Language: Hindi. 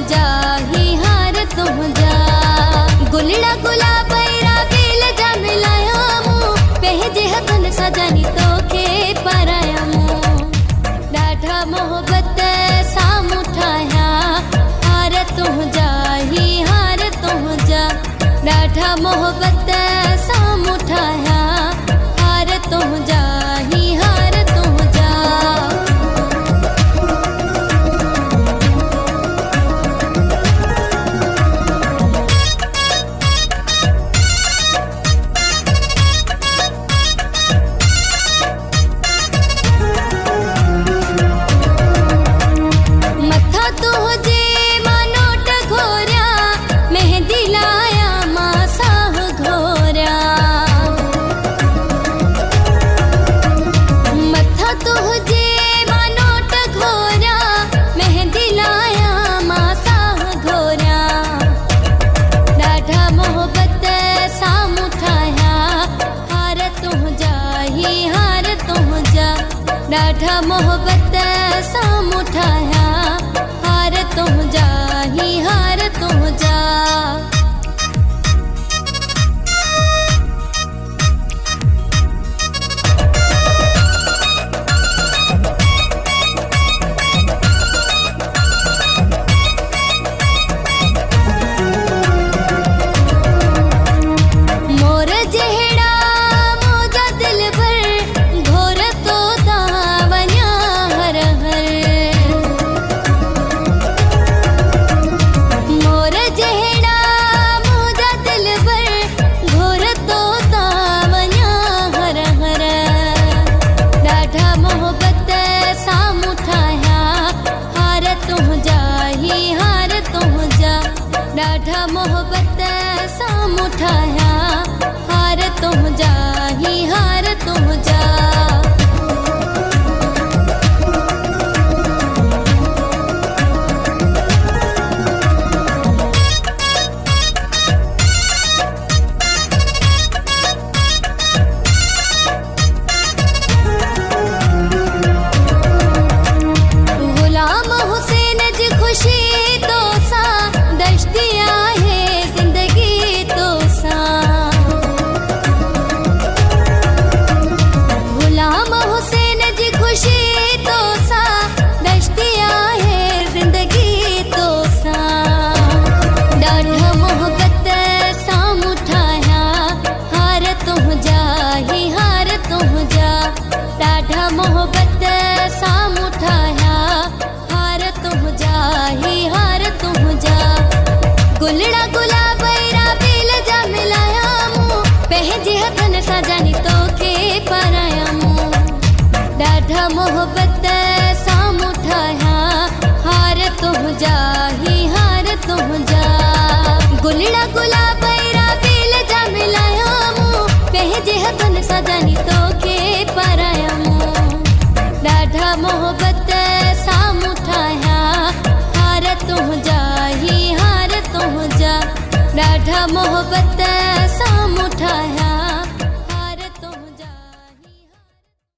जा ही हार तुम जा। गुलड़ा गुलाबैरा बेल जा मिलायामू पहजे हथन सजनी तो के परायामू। ॾाढा मोहब्बत साम्हूं ठाहिया हार तुम जा ही हार तुम जा। ॾाढा मोहब्बत साम्हूं ठाहिया हार तुम जा ही हार तुम जा। मथा तुझे मानो टघोरिया मेहंदी लाया मां साह घोरिया। मथा तुझे मानो टघोरिया मेहंदी लाया मां साह घोरिया। ॾाढा मोहब्बत साम्हूं ठाहिया हार तुम जा ही हार तुम जा। ॾाढा मोहब्बत साम्हूं ठाहिया हार तुम जा ही हार तुम जा। मोर जहिड़ा मुंहिंजा दिल भर घोर तो तां वञा हर हर। मोर जहिड़ा मुंहिंजा दिल भर घोर तो तां वञा हर हर। ॾाढा मोहब्बत साम्हूं ठाहिया हार तुम जा ही हार तुम जा। ॾाढा मोहब्बत साम्हूं ठाहिया हार तुम जा ही हार तुम जा। गुलाम हुसैन जी खुशी तो सा दश्ती आहे जिंदगी तो सा। गुलाम हुसैन जी खुशी तो सा दश्ती आहे जिंदगी तो सा। ॾाढा मोहब्बत साम्हूं ठाहिया हार तुम जा ही हार तुम जा। ॾाढा मोहब्बत साम्हूं ठाहिया हार तुम जा ही हार तुम जा। गुलड़ा गुलाबैरा बेल जा मिलायामू पहजे हथन सजनी तो के परायामू। ॾाढा मोहब्बत साम्हूं ठाहिया हार तुम जा ही हार तुम जा। गुलड़ा गुलाबैरा बेल जा मिलायामू पहजे हथन सजनी तो के परायामू। ॾाढा मोहब्बत साम्हूं ठाहिया हार तुम जा ही हार तुम जा। ॾाढा मोहब्बत साम्हूं ठाहिया